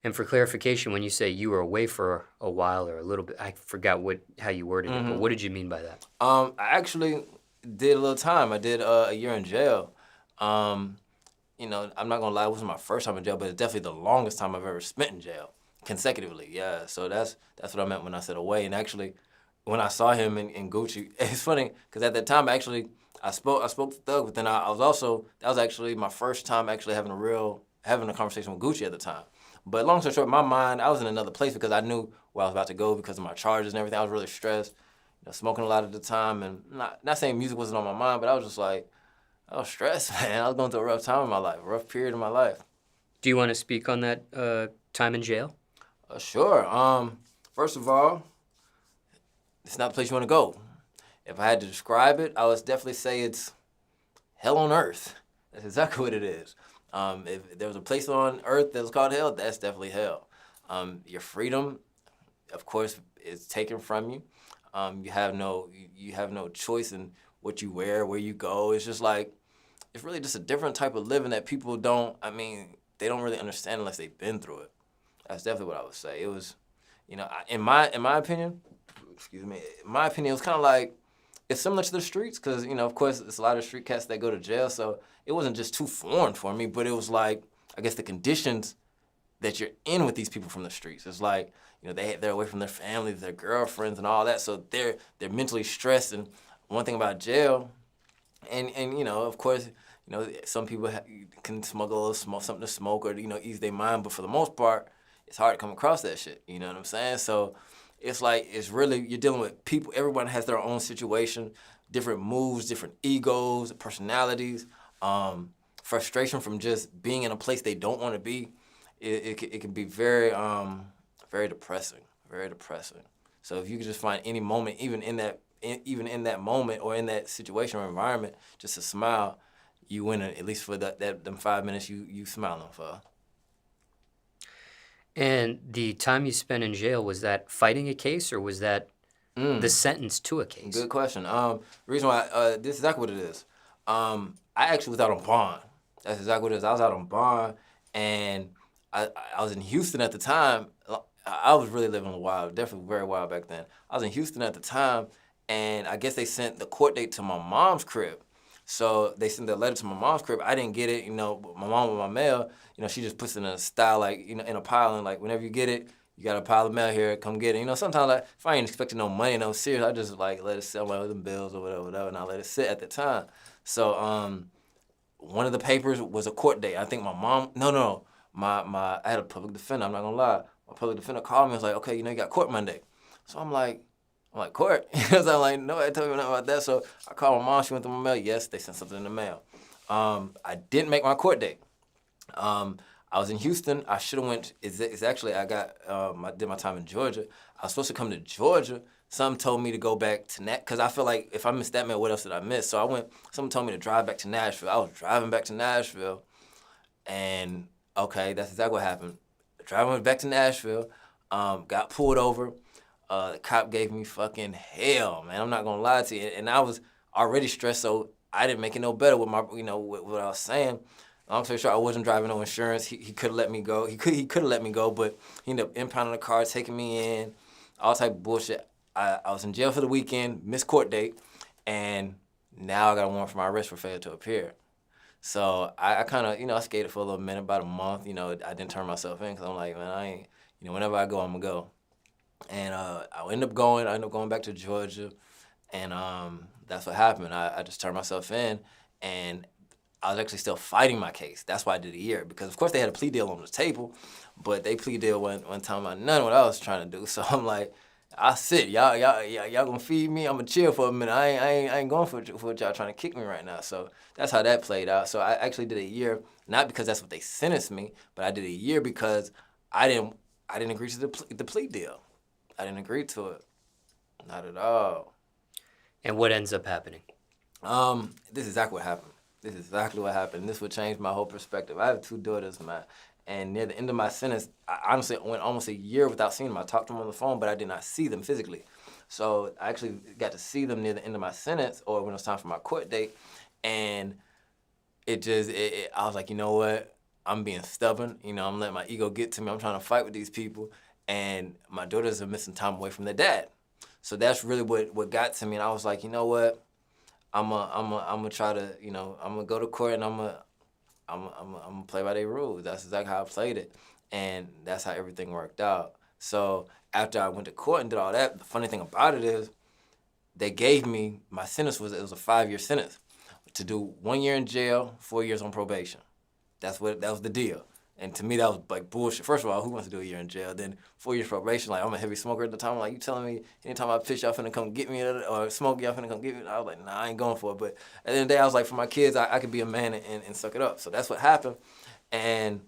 And for clarification, when you say you were away for a while or a little bit, I forgot how you worded it, but what did you mean by that? I actually did a little time. I did a year in jail. Um, I'm not gonna lie, it wasn't my first time in jail, but it's definitely the longest time I've ever spent in jail consecutively. Yeah, so that's what I meant when I said away. And actually, when I saw him in Gucci, it's funny because at that time actually I spoke to Thug, but then I was also that was actually my first time actually having a conversation with Gucci at the time. But long story short, in my mind, I was in another place because I knew where I was about to go because of my charges and everything. I was really stressed, smoking a lot at the time, and not saying music wasn't on my mind, but I was just like, I was stressed, man. I was going through a rough time in my life, a rough period in my life. Do you want to speak on that time in jail? Sure. First of all, it's not the place you want to go. If I had to describe it, I would definitely say it's hell on earth. That's exactly what it is. If there was a place on earth that was called hell, that's definitely hell. Your freedom, of course, is taken from you. You have no choice in what you wear, where you go. It's just like it's really just a different type of living that people don't. I mean, they don't really understand unless they've been through it. That's definitely what I would say. It was, in my opinion, excuse me, in my opinion, it was kind of like it's similar to the streets because of course, it's a lot of street cats that go to jail, so it wasn't just too foreign for me, but it was like I guess the conditions that you're in with these people from the streets. It's like they're away from their families, their girlfriends, and all that, so they're mentally stressed. And one thing about jail, and of course, some people can smuggle a little something to smoke or ease their mind, but for the most part, it's hard to come across that shit. You know what I'm saying? So it's like it's really you're dealing with people. Everyone has their own situation, different moves, different egos, personalities, frustration from just being in a place they don't want to be. It can be very depressing, very depressing. So if you could just find any moment, even in that moment or in that situation or environment, just to smile, you win it, at least for them 5 minutes you smiling for. And the time you spent in jail, was that fighting a case or was that the sentence to a case? Good question. The reason why this is exactly what it is. I actually was out on bond. That's exactly what it is. I was out on bond, and I was in Houston at the time. I was really living wild, definitely very wild back then. I was in Houston at the time, and I guess they sent the court date to my mom's crib. So they sent the letter to my mom's crib. I didn't get it, but my mom with my mail, she just puts it in a style like, in a pile, and like whenever you get it, you got a pile of mail here, come get it. Sometimes like if I ain't expecting no money, no serious, I just like let it sit on my other bills or whatever, and I let it sit at the time. So one of the papers was a court date. I think my mom, no, my I had a public defender. I'm not gonna lie. My public defender called me and was like, okay, you got court Monday. So I'm like, court? So I'm like, nobody told me nothing about that. So I called my mom. She went through my mail. Yes, they sent something in the mail. I didn't make my court date. I was in Houston. I should have went. It's actually I did my time in Georgia. I was supposed to come to Georgia. Some told me to go back to because I feel like if I missed that mail, what else did I miss? So I went. Someone told me to drive back to Nashville. I was driving back to Nashville, and okay, that's exactly what happened. Driving back to Nashville, got pulled over. The cop gave me fucking hell, man. I'm not gonna lie to you. And I was already stressed, so I didn't make it no better with my, with what I was saying. Long story short, I wasn't driving no insurance. He could have let me go. He could have let me go, but he ended up impounding the car, taking me in, all type of bullshit. I was in jail for the weekend, missed court date, and now I got a warrant for my arrest for failure to appear. So I kind of, I skated for a little minute, about a month. I didn't turn myself in because I'm like, man, I ain't, whenever I go, I'm going to go. And I ended up going back to Georgia, and that's what happened. I just turned myself in, and I was actually still fighting my case. That's why I did a year, because of course they had a plea deal on the table, but they plea deal wasn't telling me none of what I was trying to do. So I'm like, I'll sit. Y'all gonna feed me? I'm gonna chill for a minute. I ain't going for what y'all trying to kick me right now. So that's how that played out. So I actually did a year, not because that's what they sentenced me, but I did a year because I didn't agree to the plea deal. I didn't agree to it, not at all. And what ends up happening? This is exactly what happened. This would change my whole perspective. I have 2 daughters, man. And near the end of my sentence, I honestly went almost a year without seeing them. I talked to them on the phone, but I did not see them physically. So I actually got to see them near the end of my sentence, or when it was time for my court date. And I was like, you know what? I'm being stubborn. You know, I'm letting my ego get to me. I'm trying to fight with these people, and my daughters are missing time away from their dad. So that's really what got to me. And I was like, you know what? I'm gonna try to, you know, I'm gonna go to court and I'm gonna play by their rules. That's exactly how I played it, and that's how everything worked out. So after I went to court and did all that, the funny thing about it is, they gave me my sentence was a 5-year sentence to do 1 year in jail, 4 years on probation. That was the deal. And to me, that was like bullshit. First of all, who wants to do a year in jail? Then 4 years probation. Like, I'm a heavy smoker at the time. I'm like, you telling me anytime I pitch, y'all finna come get me, or smoke, y'all finna come get me? I was like, nah, I ain't going for it. But at the end of the day, I was like, for my kids, I could be a man and suck it up. So that's what happened. And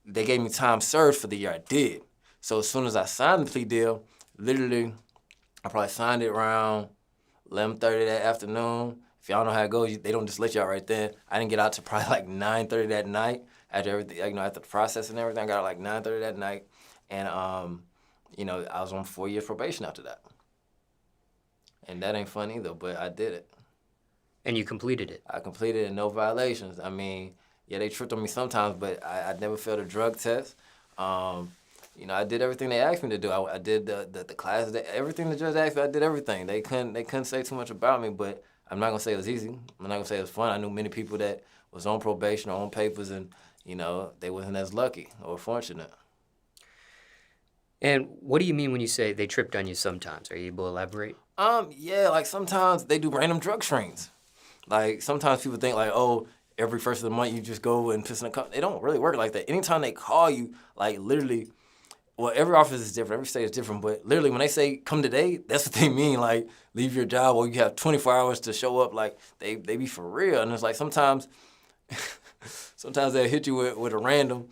they gave me time served for the year I did. So as soon as I signed the plea deal, literally, I probably signed it around 11:30 that afternoon. If y'all know how it goes, they don't just let you out right then. I didn't get out to probably like 9:30 that night. After everything, you know, after the process and everything, I got out like 9:30 that night, and you know, I was on 4 years probation after that. And that ain't fun either, but I did it. And you completed it. I completed it, no violations. I mean, yeah, they tripped on me sometimes, but I never failed a drug test. You know, I did everything they asked me to do. I did the classes, everything the judge asked me. I did everything. They couldn't say too much about me, but I'm not gonna say it was easy. I'm not gonna say it was fun. I knew many people that was on probation or on papers, and you know, they wasn't as lucky or fortunate. And what do you mean when you say they tripped on you sometimes? Are you able to elaborate? Yeah, like sometimes they do random drug screens. Like sometimes people think like, oh, every first of the month you just go and piss in a cup. It don't really work like that. Anytime they call you, like literally, well, every office is different, every state is different, but literally when they say come today, that's what they mean. Like leave your job or you have 24 hours to show up. Like they be for real. And it's like sometimes they'll hit you with a random,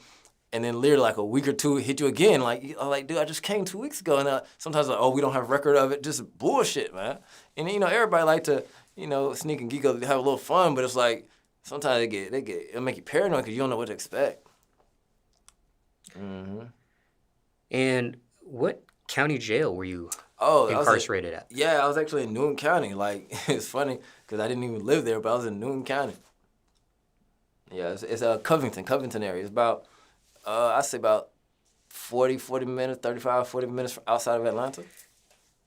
and then literally like a week or two hit you again. Like, dude, I just came 2 weeks ago, and sometimes like, oh, we don't have record of it. Just bullshit, man. And you know, everybody like to, you know, sneak and geek up, have a little fun, but it's like sometimes it'll make you paranoid because you don't know what to expect. Mm-hmm. And what county jail were you incarcerated at? Yeah, I was actually in Newton County. Like, it's funny because I didn't even live there, but I was in Newton County. Yeah, it's a Covington area. It's about, I'd say about 40 minutes, 35, 40 minutes outside of Atlanta.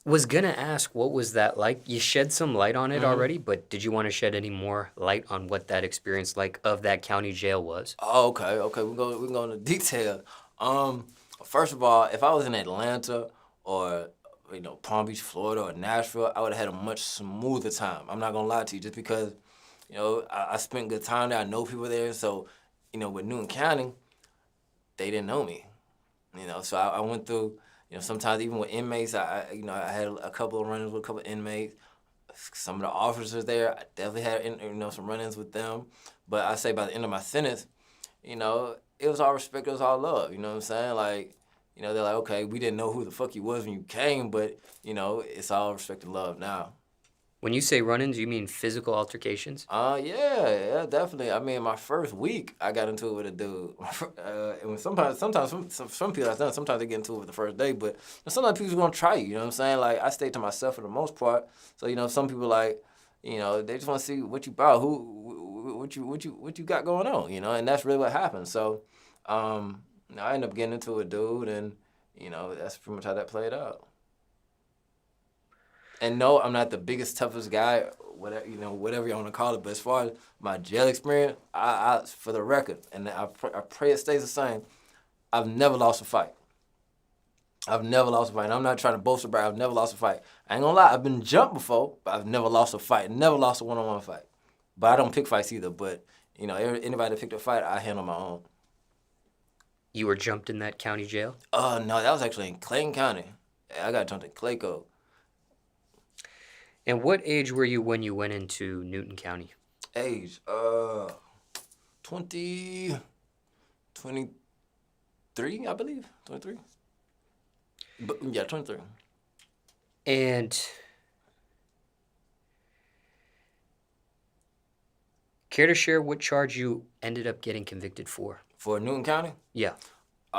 Was gonna ask, what was that like? You shed some light on it already, but did you want to shed any more light on what that experience like of that county jail was? Oh, okay. We can go into detail. First of all, if I was in Atlanta or, you know, Palm Beach, Florida, or Nashville, I would have had a much smoother time. I'm not gonna lie to you, just because, you know, I spent good time there. I know people there, so, you know, with Newton County, they didn't know me. You know, so I went through, you know, sometimes even with inmates, I had a couple of run-ins with a couple of inmates. Some of the officers there, I definitely had, you know, some run-ins with them. But I say by the end of my sentence, you know, it was all respect, it was all love. You know what I'm saying? Like, you know, they're like, okay, we didn't know who the fuck you was when you came, but, you know, it's all respect and love now. When you say run-ins, you mean physical altercations? Yeah, definitely. I mean, my first week, I got into it with a dude. And sometimes some people I've done, sometimes they get into it with the first day, but sometimes people's gonna try you. You know what I'm saying? Like, I stay to myself for the most part. So, you know, some people like, you know, they just want to see what you about, what you got going on, you know, and that's really what happened. So, I ended up getting into it, dude, and you know, that's pretty much how that played out. And no, I'm not the biggest, toughest guy, whatever you want to call it. But as far as my jail experience, I for the record, and I pray it stays the same, I've never lost a fight. I've never lost a fight. And I'm not trying to boast about it. I've never lost a fight. I ain't gonna lie, I've been jumped before, but I've never lost a fight. Never lost a one-on-one fight. But I don't pick fights either. But, you know, anybody that picked a fight, I handle my own. You were jumped in that county jail? No, that was actually in Clayton County. I got jumped in Clayco. And what age were you when you went into Newton County? Age, 23, I believe, 23. But yeah, 23. And care to share what charge you ended up getting convicted for? For Newton County? Yeah.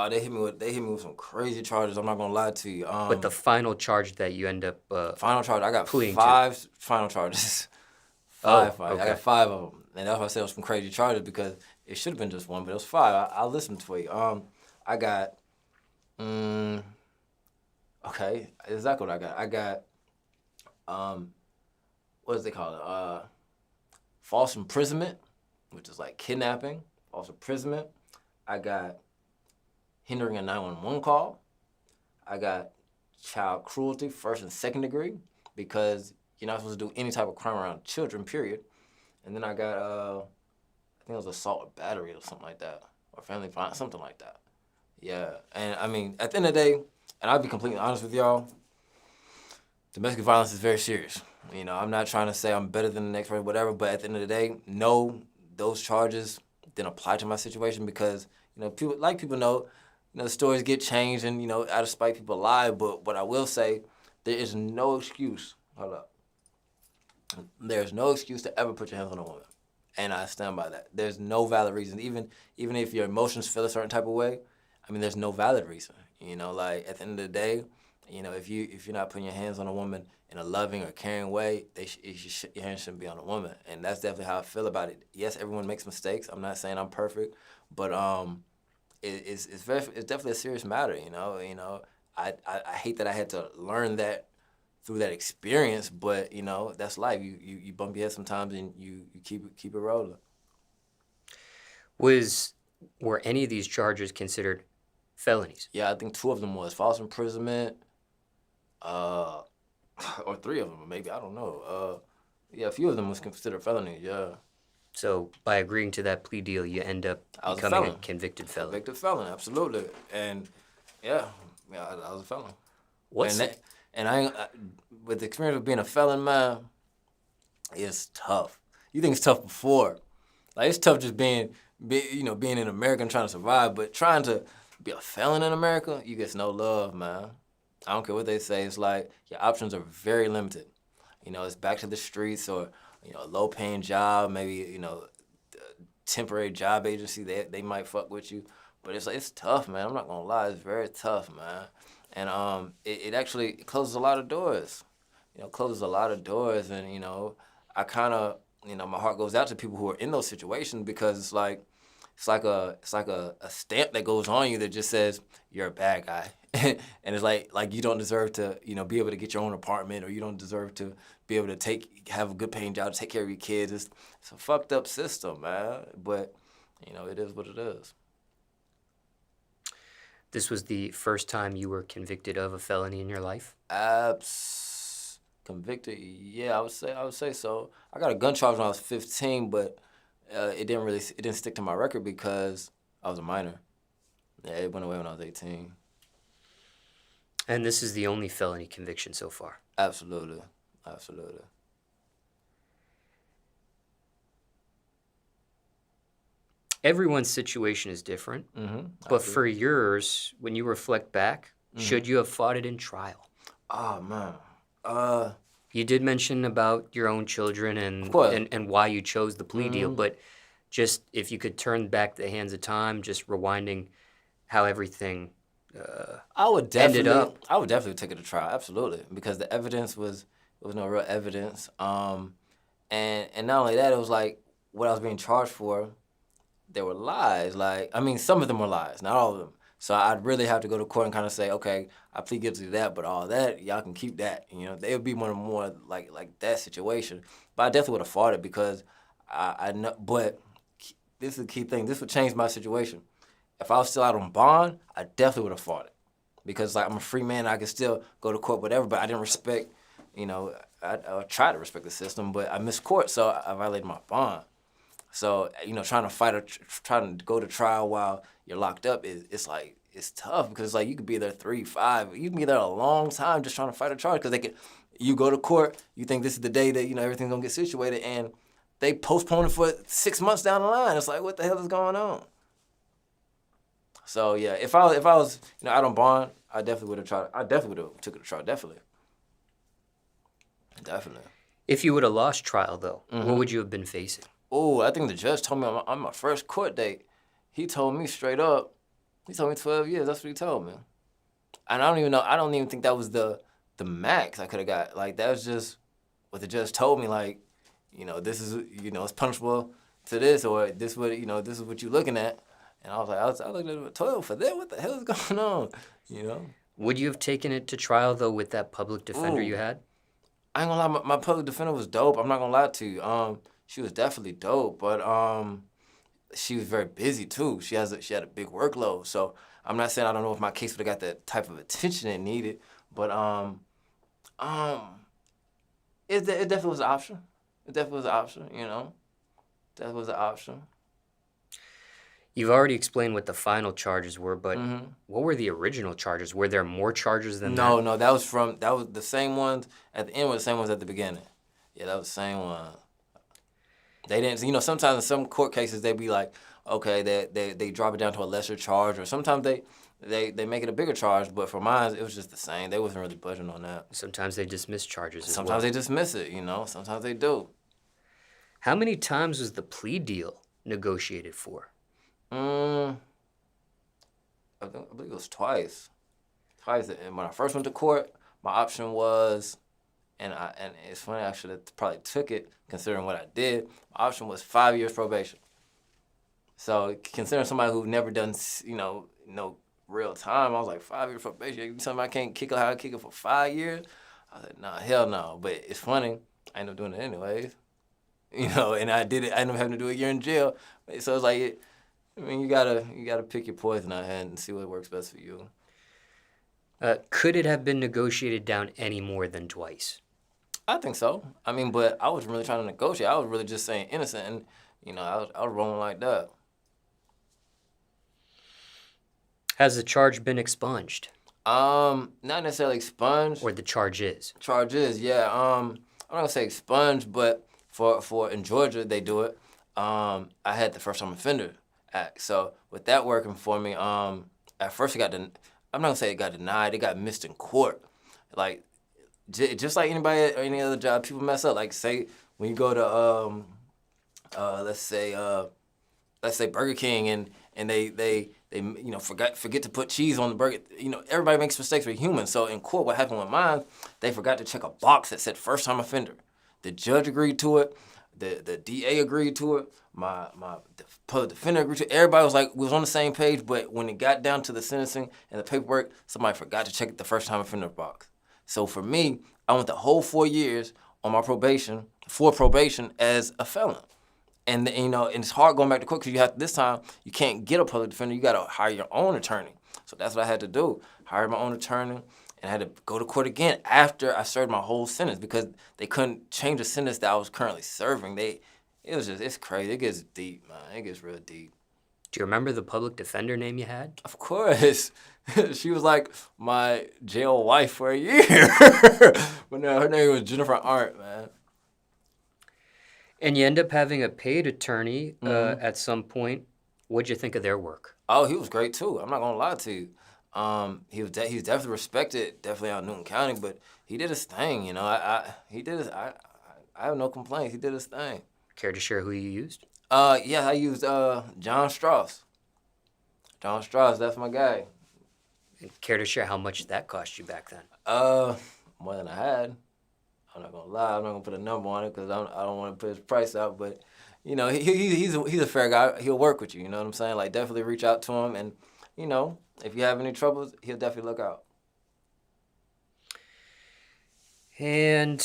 They hit me with some crazy charges. I'm not gonna lie to you. But the final charge that you end up final charge, I got pleading 5 to. final charges. Okay. I got 5 of them, and that's why I said it was some crazy charges because It should have been just one, but it was 5. I'll listen for you. I got, okay, exactly what I got. I got, what is they call it? False imprisonment, which is like kidnapping, false imprisonment. I got hindering a 911 call. I got child cruelty, 1st and 2nd degree, because you're not supposed to do any type of crime around children, period. And then I got, I think it was assault or battery or something like that, or family violence, something like that. Yeah, and I mean, at the end of the day, and I'll be completely honest with y'all, domestic violence is very serious. You know, I'm not trying to say I'm better than the next person, whatever, but at the end of the day, no, those charges didn't apply to my situation because, you know, people know, the stories get changed and, out of spite people lie, but what I will say, there is no excuse, hold up, there's no excuse to ever put your hands on a woman. And I stand by that. There's no valid reason. Even if your emotions feel a certain type of way, I mean, there's no valid reason. Like at the end of the day, if you're not putting your hands on a woman in a loving or caring way, your hands shouldn't be on a woman. And that's definitely how I feel about it. Yes, everyone makes mistakes. I'm not saying I'm perfect, but it's definitely a serious matter. I hate that I had to learn that through that experience, but that's life. You bump your head sometimes, and you keep it rolling. Were any of these charges considered felonies? Yeah, I think 2 of them was false imprisonment, or 3 of them maybe, I don't know. Yeah, a few of them was considered felonies. Yeah. So by agreeing to that plea deal, you end up becoming a convicted felon. Convicted felon, absolutely. And yeah, I was a felon. With the experience of being a felon, man, it's tough. You think it's tough before. Like, it's tough just being in America and trying to survive, but trying to be a felon in America, you get no love, man. I don't care what they say. It's like your options are very limited. It's back to the streets or, a low-paying job, maybe, temporary job agency, they might fuck with you. But it's tough, man. I'm not going to lie. It's very tough, man. And it actually closes a lot of doors. Closes a lot of doors. And, I kind of, my heart goes out to people who are in those situations because it's like a stamp that goes on you that just says you're a bad guy. And it's like you don't deserve to, be able to get your own apartment, or you don't deserve to be able to have a good paying job to take care of your kids. It's a fucked up system, man. But, it is what it is. This was the first time you were convicted of a felony in your life? Convicted, yeah, I would say so. I got a gun charge when I was 15, but it didn't stick to my record because I was a minor. Yeah, it went away when I was 18. And this is the only felony conviction so far? Absolutely. Everyone's situation is different, but for yours, when you reflect back, should you have fought it in trial? Oh, man. You did mention about your own children and why you chose the plea deal, but just if you could turn back the hands of time, just rewinding how everything ended up. I would definitely take it to trial, absolutely, because the evidence was no real evidence, and not only that, it was like what I was being charged for. There were lies. Like, I mean, some of them were lies, not all of them. So I'd really have to go to court and kind of say, okay, I plead guilty to that, but all that, y'all can keep that. They would be more like that situation. But I definitely would have fought it because I know. But this is the key thing. This would change my situation. If I was still out on bond, I definitely would have fought it because I'm a free man. I could still go to court, whatever. But I didn't respect. I tried to respect the system, but I missed court, so I violated my bond. So, trying to go to trial while you're locked up, it's tough because it's like you could be there 3, 5, you can be there a long time just trying to fight a charge because you go to court, you think this is the day that, everything's going to get situated, and they postpone it for 6 months down the line. It's like, what the hell is going on? So, yeah, if I was out on bond, I definitely would have tried. I definitely would have took it to trial, definitely. If you would have lost trial, though, what would you have been facing? Oh, I think the judge told me on my first court date, he told me straight up, he told me 12 years. That's what he told me. And I don't even think that was the max I could have got. Like, that was just what the judge told me. Like, this is, it's punishable. to this, or this what this is what you looking at. And I was like, I looked at it 12 for that. What the hell is going on? You know. Would you have taken it to trial though with that public defender Ooh. you had? I ain't gonna lie, my public defender was dope. I'm not gonna lie to you. She was definitely dope, but she was very busy too. She had a big workload. So I'm not saying I don't know if my case would have got the type of attention it needed, but it definitely was an option. It definitely was an option. You know, that was an option. You've already explained what the final charges were, but Mm-hmm. what were the original charges? Were there more charges than No, that? no, that was the same ones at the end were the same ones at the beginning. Yeah, that was the same one. They didn't, sometimes in some court cases they be like, okay, they drop it down to a lesser charge, or sometimes they make it a bigger charge. But for mine, it was just the same. They wasn't really budging on that. Sometimes they dismiss charges as Sometimes well. they dismiss it, Sometimes they do. How many times was the plea deal negotiated for? I believe it was twice. Twice. And when I first went to court, my option was, and it's funny, I should have probably took it considering what I did. My option was 5 years probation. So considering somebody who never done, no real time, I was like, 5 years probation. You tell me I can't kick it how I kick it for 5 years? I was like, nah, hell no. But it's funny, I ended up doing it anyways. And I did it. I ended up having to do a year in jail. So it's like, you gotta pick your poison out here and see what works best for you. Could it have been negotiated down any more than twice? I think so. But I wasn't really trying to negotiate. I was really just saying innocent, and I was rolling like that. Has the charge been expunged? Not necessarily expunged. Or the charge is? Charges, yeah. I'm not gonna say expunged, but for in Georgia they do it. I had the first time offender act, so with that working for me, at first I'm not gonna say it got denied. It got missed in court, like just like anybody at any other job, people mess up. Like say when you go to let's say Burger King and they forget to put cheese on the burger. Everybody makes mistakes. We're human. So in court, what happened with mine? They forgot to check a box that said first time offender. The judge agreed to it. The DA agreed to it. The public defender agreed to it. Everybody was on the same page. But when it got down to the sentencing and the paperwork, somebody forgot to check the first time offender box. So for me, I went the whole 4 years on my probation as a felon. And and it's hard going back to court because this time you can't get a public defender. You got to hire your own attorney. So that's what I had to do. Hire my own attorney, and I had to go to court again after I served my whole sentence because they couldn't change the sentence that I was currently serving. It's crazy. It gets deep, man. It gets real deep. Do you remember the public defender name you had? Of course. She was like my jail wife for a year. But no, her name was Jennifer Arndt, man. And you end up having a paid attorney at some point. What'd you think of their work? Oh, he was great too. I'm not gonna lie to you. He's definitely respected, definitely out in Newton County, but he did his thing. I have no complaints. He did his thing. Care to share who you used? Yeah, I used John Strauss. John Strauss, that's my guy. Care to share how much that cost you back then? More than I had. I'm not gonna lie. I'm not gonna put a number on it because I don't want to put his price out. But he's a fair guy. He'll work with you. You know what I'm saying? Like definitely reach out to him, and if you have any troubles, he'll definitely look out. And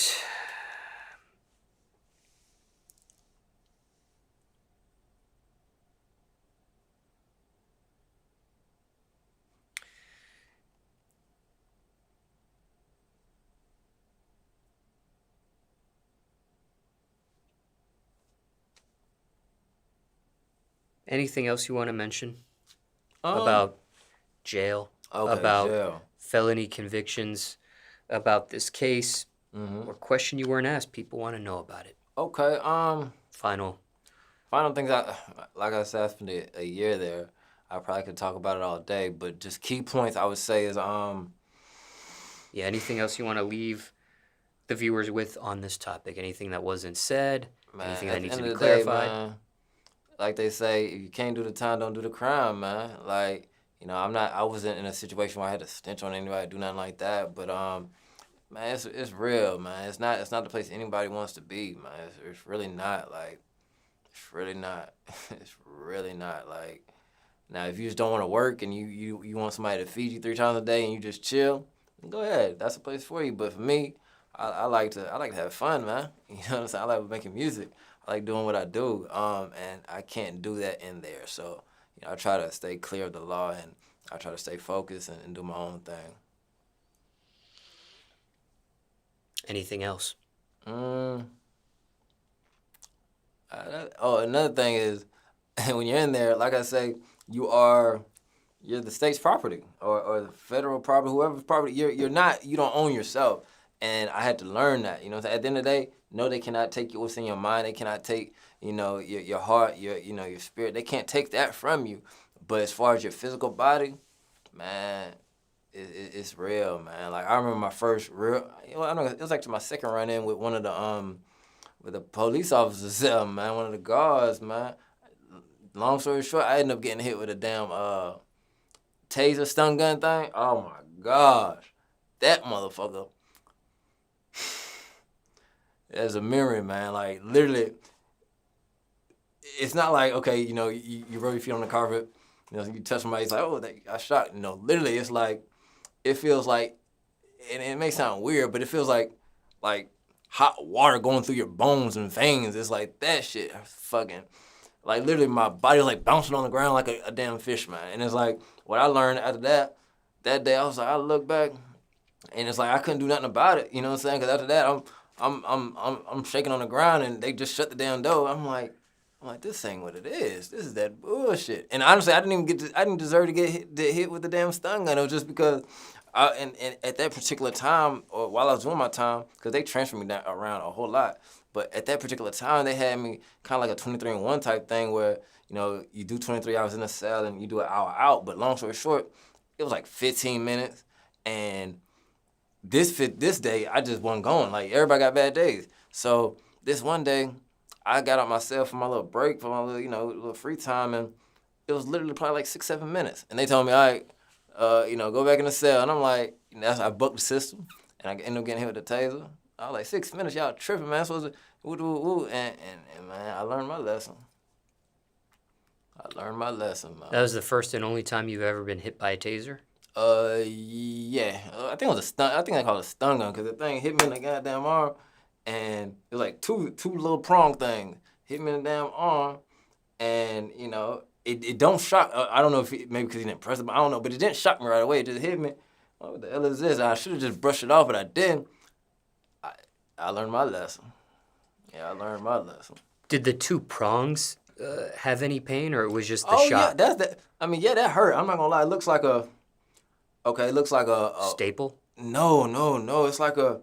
anything else you want to mention about jail, about jail. felony convictions, about this case, or question you weren't asked? People want to know about it. Okay. Final things. Like I said, I spent a year there. I probably could talk about it all day, but just key points I would say is Yeah. Anything else you want to leave the viewers with on this topic? Anything that wasn't said? Man, anything at that needs the to end be of the day, clarified? man, like they say, if you can't do the time, don't do the crime, man. Like, I wasn't in a situation where I had to stench on anybody, do nothing like that. But man, it's real, man. It's not the place anybody wants to be, man. It's really not. Like, It's really not. It's really not. Like, now, if you just don't want to work and you want somebody to feed you 3 times a day and you just chill, go ahead. That's a place for you. But for me, I like to have fun, man. You know what I'm saying? I like making music. I like doing what I do. And I can't do that in there. So, I try to stay clear of the law and I try to stay focused and do my own thing. Anything else? Another thing is, when you're in there, like I say, you're the state's property or the federal property, whoever's property. You don't own yourself. And I had to learn that. At the end of the day, no, they cannot take what's in your mind. They cannot take, your heart, your spirit. They can't take that from you. But as far as your physical body, man, it's real, man. Like, I remember my first real, I know it was like my second run-in with one of the police officers, man, one of the guards, man. Long story short, I ended up getting hit with a damn taser stun gun thing. Oh, my gosh. That motherfucker. There's a memory, man. Like, literally, it's not like, okay, you rub your feet on the carpet, you touch somebody, it's like, oh, I shot. Literally, it's like, it feels like, and it may sound weird, but it feels like hot water going through your bones and veins. It's like that shit fucking, like, literally my body was like bouncing on the ground like a damn fish, man. And it's like, what I learned after that day, I was like, I look back, and it's like I couldn't do nothing about it. You know what I'm saying? Because after that, I'm shaking on the ground, and they just shut the damn door. I'm like, this ain't what it is. This is that bullshit. And honestly, I didn't deserve to get hit with the damn stun gun. It was just because, and at that particular time, or while I was doing my time, because they transferred me around a whole lot. But at that particular time, they had me kind of like a 23-1 type thing where, you do 23 hours in a cell and you do an hour out. But long story short, it was like 15 minutes. And this day, I just wasn't going. Like, everybody got bad days. So this one day, I got out myself for my little break, for my little, little free time, and it was literally probably like 6-7 minutes. And they told me, all right, go back in the cell. And I'm like, I bucked the system, and I ended up getting hit with the taser. I was like, 6 minutes, y'all tripping, man. Supposed to, woo. And man, I learned my lesson. Man. That was the first and only time you've ever been hit by a taser? Yeah. I think it was a stun. I think they call it a stun gun, because the thing hit me in the goddamn arm. And it was like two little prong things hit me in the damn arm, and it don't shock. I don't know if maybe because he didn't press it, but I don't know. But it didn't shock me right away. It just hit me. Oh, what the hell is this? I should have just brushed it off, but I didn't. I learned my lesson. Yeah, I learned my lesson. Did the 2 prongs have any pain, or it was just the shot? shot? Yeah, that's that. I mean, yeah, that hurt. I'm not gonna lie. It looks like a staple. No. It's like a.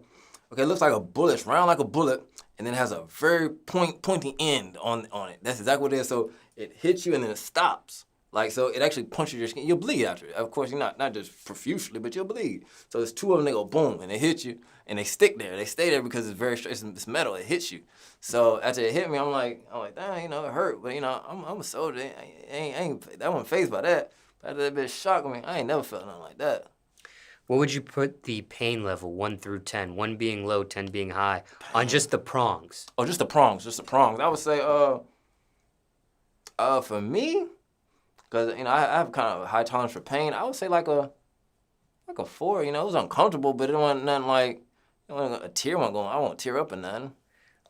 Okay, it looks like a bullet. It's round like a bullet, and then it has a very pointy end on it. That's exactly what it is. So it hits you, and then it stops. Like, so it actually punches your skin. You'll bleed after it. Of course, you're not just profusely, but you'll bleed. So there's 2 of them, they go boom, and they hit you, and they stick there. They stay there because it's very straight. It's metal. It hits you. So after it hit me, I'm like, damn, it hurt. But, I'm a soldier. I ain't that wasn't fazed by that. But after that bitch shocked me, I ain't never felt nothing like that. What would you put the pain level, 1 through 10, 1 being low, 10 being high, on just the prongs? Oh, just the prongs. I would say, for me, because I have kind of a high tolerance for pain, I would say like a 4. It was uncomfortable, but it wasn't nothing like a tear wasn't going. I won't tear up or nothing.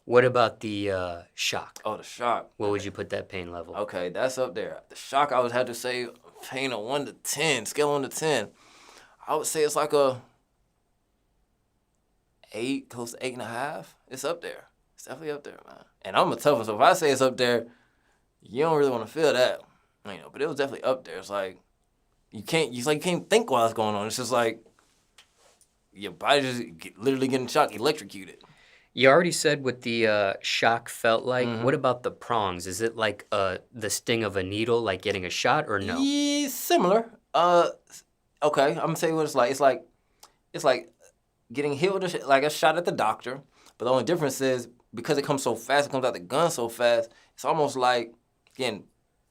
What about the shock? Oh, the shock. What would you put that pain level? Okay, that's up there. The shock, I would have to say pain of 1 to 10, scale 1 to 10. I would say it's like a 8, close to 8.5. It's up there. It's definitely up there, man. And I'm a tough one, so if I say it's up there, you don't really want to feel that, But it was definitely up there. It's like you can't think while it's going on. It's just like your body just literally getting shocked, electrocuted. You already said what the shock felt like. Mm-hmm. What about the prongs? Is it like the sting of a needle, like getting a shot, or no? Yeah, similar. Okay, I'm gonna tell you what it's like. It's like getting hit with a shot at the doctor, but the only difference is because it comes so fast, it comes out the gun so fast. It's almost like getting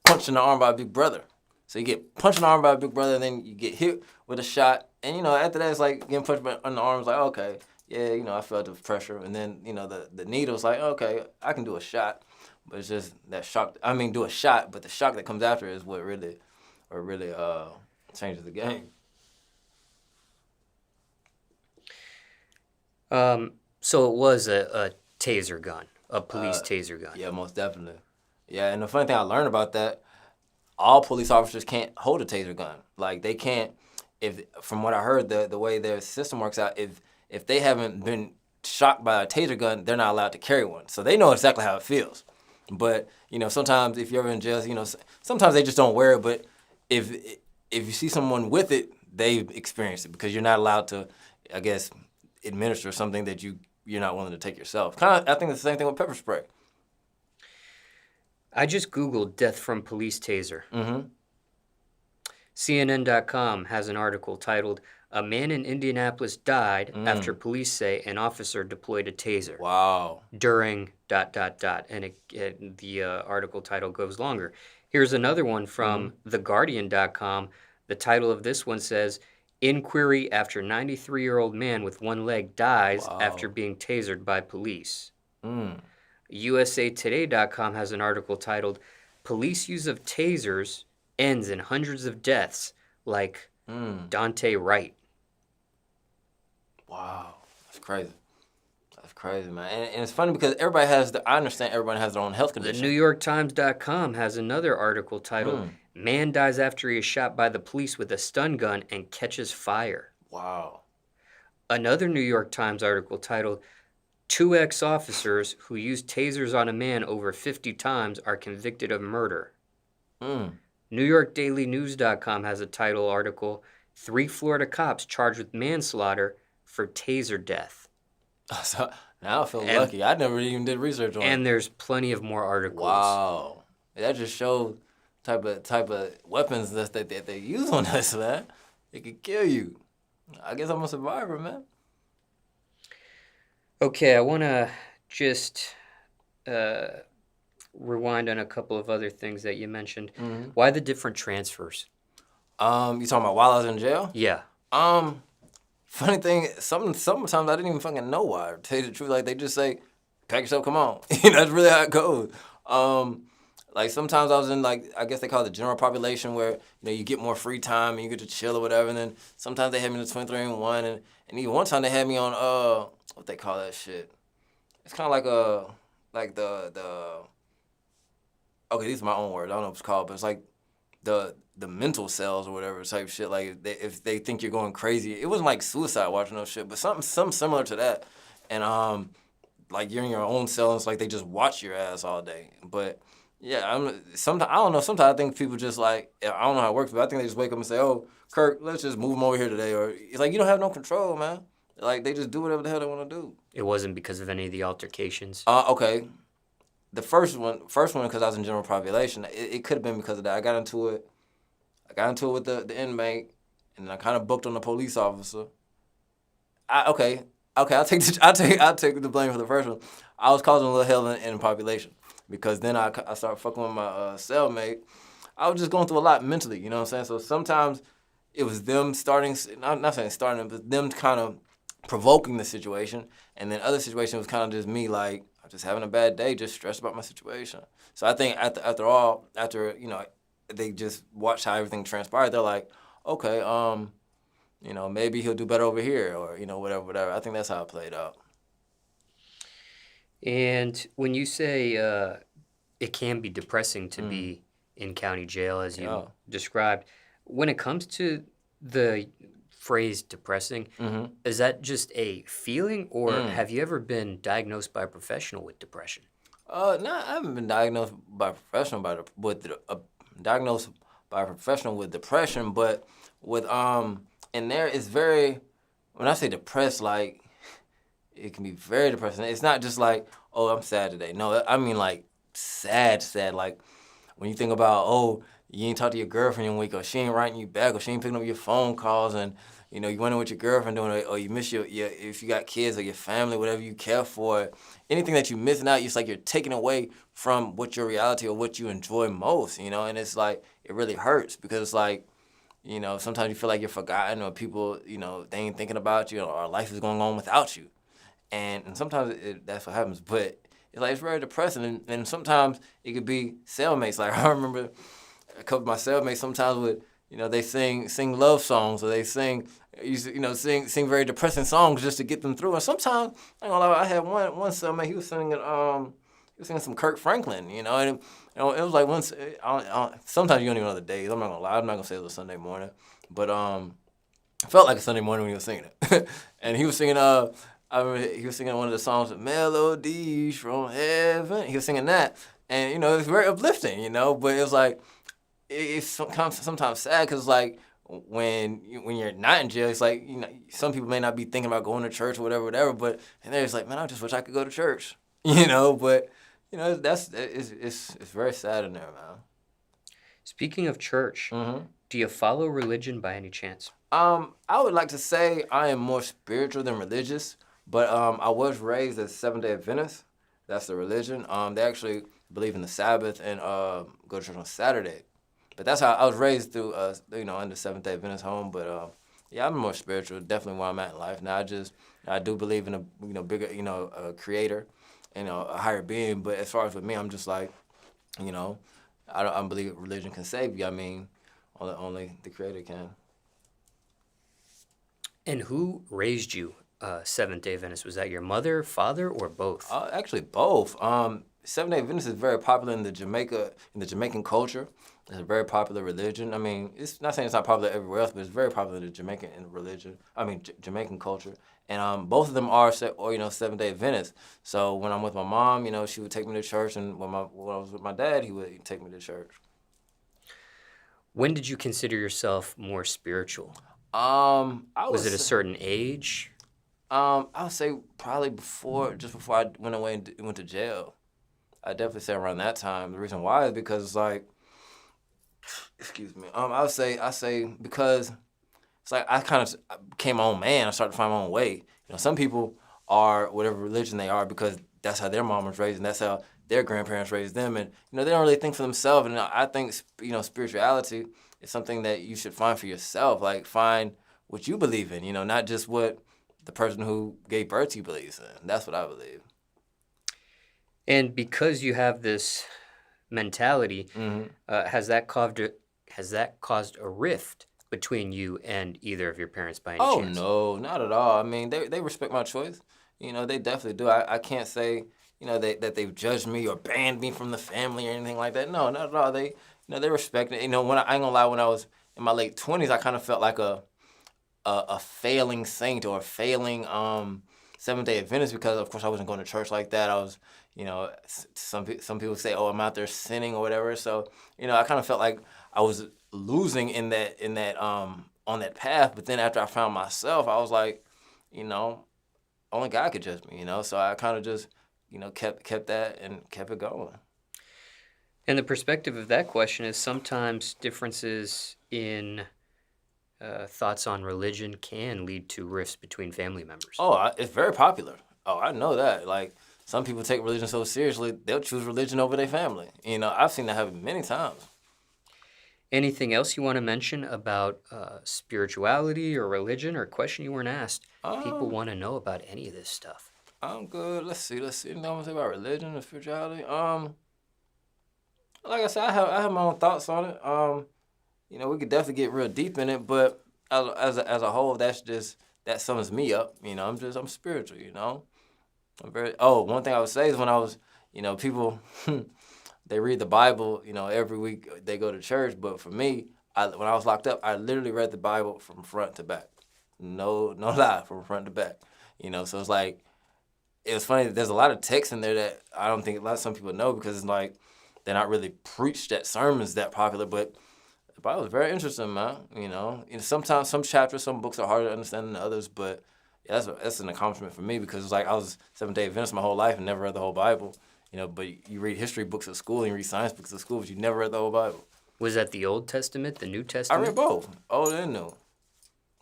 punched in the arm by a big brother. So you get punched in the arm by a big brother, and then you get hit with a shot, and after that it's like getting punched in the arm. It's like, okay, yeah, I felt the pressure, and then the needle's like, okay, I can do a shot, but it's just that shock. I mean, do a shot, but the shock that comes after is what really changes the game. So it was a taser gun, a police taser gun. Yeah, most definitely. Yeah, and the funny thing I learned about that, all police officers can't hold a taser gun. Like they can't, if from what I heard, the way their system works out, if they haven't been shocked by a taser gun, they're not allowed to carry one. So they know exactly how it feels. But sometimes if you're ever in jail, sometimes they just don't wear it. But if you see someone with it, they've experienced it because you're not allowed to, I guess, administer something that you're not willing to take yourself. Kind of, I think it's the same thing with pepper spray. I just Googled death from police taser. Mm-hmm. CNN.com has an article titled, "A man in Indianapolis died after police say an officer deployed a taser." Wow. During ... And the article title goes longer. Here's another one from theguardian.com. The title of this one says, "Inquiry after 93-year-old man with one leg dies after being tasered by police." USAtoday.com has an article titled, "Police use of tasers ends in hundreds of deaths like Dante Wright." Wow. That's crazy. That's crazy, man. And it's funny because I understand everybody has their own health condition. The NewYorkTimes.com has another article titled, "Man dies after he is shot by the police with a stun gun and catches fire." Wow. Another New York Times article titled, "Two ex-officers who used tasers on a man over 50 times are convicted of murder." NewYorkDailyNews.com has a title article, "3 Florida cops charged with manslaughter for taser death." So now I feel lucky. I never even did research on it. And there's plenty of more articles. Wow. That just shows type of weapons that they use on us, man. It could kill you. I guess I'm a survivor, man. Okay, I want to just rewind on a couple of other things that you mentioned. Why the different transfers? You talking about while I was in jail? Yeah. Funny thing, sometimes I didn't even fucking know why. To tell you the truth, like they just say, "Pack yourself, come on." That's really how it goes. Like sometimes I was in I guess they call it the general population where you get more free time and you get to chill or whatever. And then sometimes they had me in the 23 and 1, and even one time they had me on what they call that shit. It's kind of like the okay, these are my own words. I don't know what it's called, but it's like the mental cells or whatever type shit. Like if they think you're going crazy, it wasn't like suicide watching no shit, but something similar to that. And like you're in your own cell, and it's like they just watch your ass all day. But yeah, sometimes I don't know. Sometimes I think people just I don't know how it works, but I think they just wake up and say, "Oh, Kirk, let's just move him over here today." Or it's like you don't have no control, man. Like they just do whatever the hell they want to do. It wasn't because of any of the altercations. Okay. The first one because I was in general population. It could have been because of that. I got into it with the inmate, and I kind of booked on the police officer. I'll take the blame for the first one. I was causing a little hell in the population because then I started fucking with my cellmate. I was just going through a lot mentally, you know what I'm saying? So sometimes it was them not saying starting, but them kind of provoking the situation, and then other situations was kind of just me I'm just having a bad day, just stressed about my situation. So I think after they just watched how everything transpired, they're like, okay, maybe he'll do better over here, or whatever. I think that's how it played out. And when you say it can be depressing to be in county jail, as you described, when it comes to the phrase depressing, is that just a feeling, or have you ever been diagnosed by a professional with depression? No, I haven't been diagnosed by a professional diagnosed by a professional with depression, but with in there it's very, when I say depressed, it can be very depressing. It's not just oh, I'm sad today. No, I mean sad. Like when you think about, you ain't talked to your girlfriend in a week, or she ain't writing you back, or she ain't picking up your phone calls, and you wondering what your girlfriend doing, or you miss your if you got kids or your family, whatever you care for, anything that you're missing out, it's like you're taking away from what your reality or what you enjoy most, and it's it really hurts because it's sometimes you feel like you're forgotten, or people, they ain't thinking about you, or life is going on without you. And sometimes that's what happens. But it's very depressing, and sometimes it could be cellmates. Like I remember a couple of my cellmates sometimes would, they sing love songs, or they sing very depressing songs just to get them through. And sometimes I ain't gonna lie, I had one cellmate, he was singing some Kirk Franklin, and it was like once. Sometimes you don't even know the days. I'm not gonna lie. I'm not gonna say it was a Sunday morning, but it felt like a Sunday morning when he was singing it. And he was singing. I remember he was singing one of the songs, "Melodies from Heaven." He was singing that, and it was very uplifting. But it was like it's sometimes sad because like when you're not in jail, it's like some people may not be thinking about going to church or whatever. But and they're just like, man, I just wish I could go to church. But it's very sad in there, man. Speaking of church, do you follow religion by any chance? I would like to say I am more spiritual than religious, but I was raised as Seventh-day Adventist. That's the religion. They actually believe in the Sabbath and go to church on Saturday. But that's how I was raised through, in the Seventh-day Adventist home. But yeah, I'm more spiritual. Definitely where I'm at in life now. I do believe in a bigger, a creator, a higher being. But as far as with me, I'm just like, I don't believe religion can save you. I mean, only the creator can. And who raised you Seventh-day Adventist? Was that your mother, father, or both? Actually, both. Seventh-day Adventist is very popular in the Jamaican culture. It's a very popular religion. I mean, it's not saying it's not popular everywhere else, but it's very popular in the Jamaican religion. I mean, Jamaican culture. And both of them are, Seventh-day Adventists. So when I'm with my mom, she would take me to church, and when I was with my dad, he would take me to church. When did you consider yourself more spiritual? Was it a certain age? I would say probably just before I went away and went to jail. I definitely say around that time. The reason why is because it's like, excuse me. I say because it's like I kind of became my own man. I started to find my own way. Some people are whatever religion they are because that's how their mom was raised and that's how their grandparents raised them, and they don't really think for themselves. And I think spirituality is something that you should find for yourself. Like find what you believe in. Not just what the person who gave birth to you believes in. That's what I believe. And because you have this mentality, has that caused a rift between you and either of your parents by any chance? Oh no, not at all. I mean, they respect my choice. They definitely do. I can't say that they've judged me or banned me from the family or anything like that. No, not at all. They respect it. When I ain't gonna lie, when I was in my late 20s, I kind of felt like a failing saint or a failing Seventh-day Adventist because, of course, I wasn't going to church like that. I was, some people say, oh, I'm out there sinning or whatever. So, I kind of felt like I was losing in that on that path. But then after I found myself, I was like, only God could judge me, So I kind of just, kept that and kept it going. And the perspective of that question is sometimes differences in thoughts on religion can lead to rifts between family members. Oh, it's very popular. Oh, I know that. Like, some people take religion so seriously, they'll choose religion over their family. I've seen that happen many times. Anything else you want to mention about spirituality or religion or a question you weren't asked? People want to know about any of this stuff. I'm good. Let's see. Anything I want to say about religion and spirituality? Like I said, I have my own thoughts on it. We could definitely get real deep in it, but as a whole, that sums me up. I'm spiritual. One thing I would say is when I was, people, they read the Bible. Every week they go to church, but for me, when I was locked up, I literally read the Bible from front to back. No lie, from front to back. So it's like, it was funny. There's a lot of texts in there that I don't think some people know because it's like they're not really preached at sermons that popular, but the Bible is very interesting, man. Sometimes some chapters, some books are harder to understand than others, but yeah, that's an accomplishment for me because it's like I was Seventh-day Adventist my whole life and never read the whole Bible. But you read history books at school and you read science books at school, but you never read the whole Bible. Was that the Old Testament, the New Testament? I read both, old and new.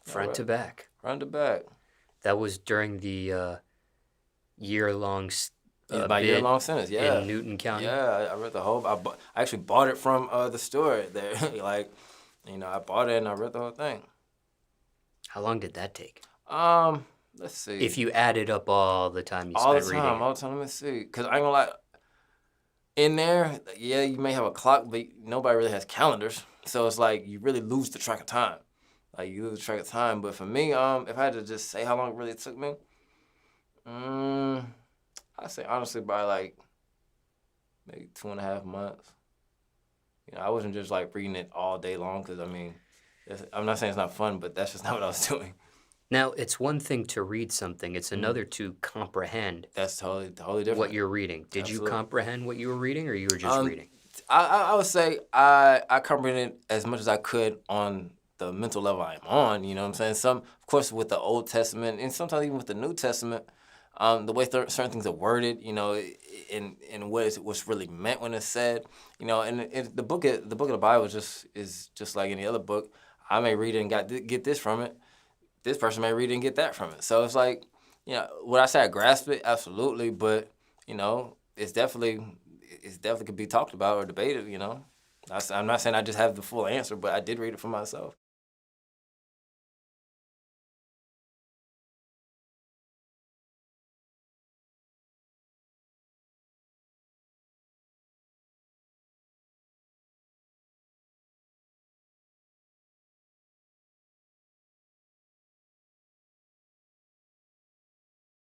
Front to back. Front to back. That was during the year-long my year-long sentence, yeah. In Newton County? Yeah, I read the whole. I actually bought it from the store there. I bought it and I read the whole thing. How long did that take? let's see. If you added up all the time you All the spent reading time, it. all the time. Let me see. Because I ain't gonna lie. In there, yeah, you may have a clock, but nobody really has calendars. So it's like you really lose the track of time. Like you lose track of time. But for me, if I had to just say how long it really took me, I'd say honestly by like maybe 2.5 months. You know, I wasn't just like reading it all day long because I mean, I'm not saying it's not fun, but that's just not what I was doing. Now, it's one thing to read something, it's another to comprehend That's totally different. what you're reading. Did you Absolutely. comprehend what you were reading, or you were just reading? I would say I comprehended as much as I could on the mental level I'm on. You know what I'm saying? Of course, with the Old Testament and sometimes even with the New Testament, the way certain things are worded, you know, and what's really meant when it's said, you know, and the book of the Bible is just like any other book. I may read it and get this from it. This person may read it and get that from it. So it's like, you know, would I say I grasp it? Absolutely, but you know, it's definitely could be talked about or debated. You know, I'm not saying I just have the full answer, but I did read it for myself.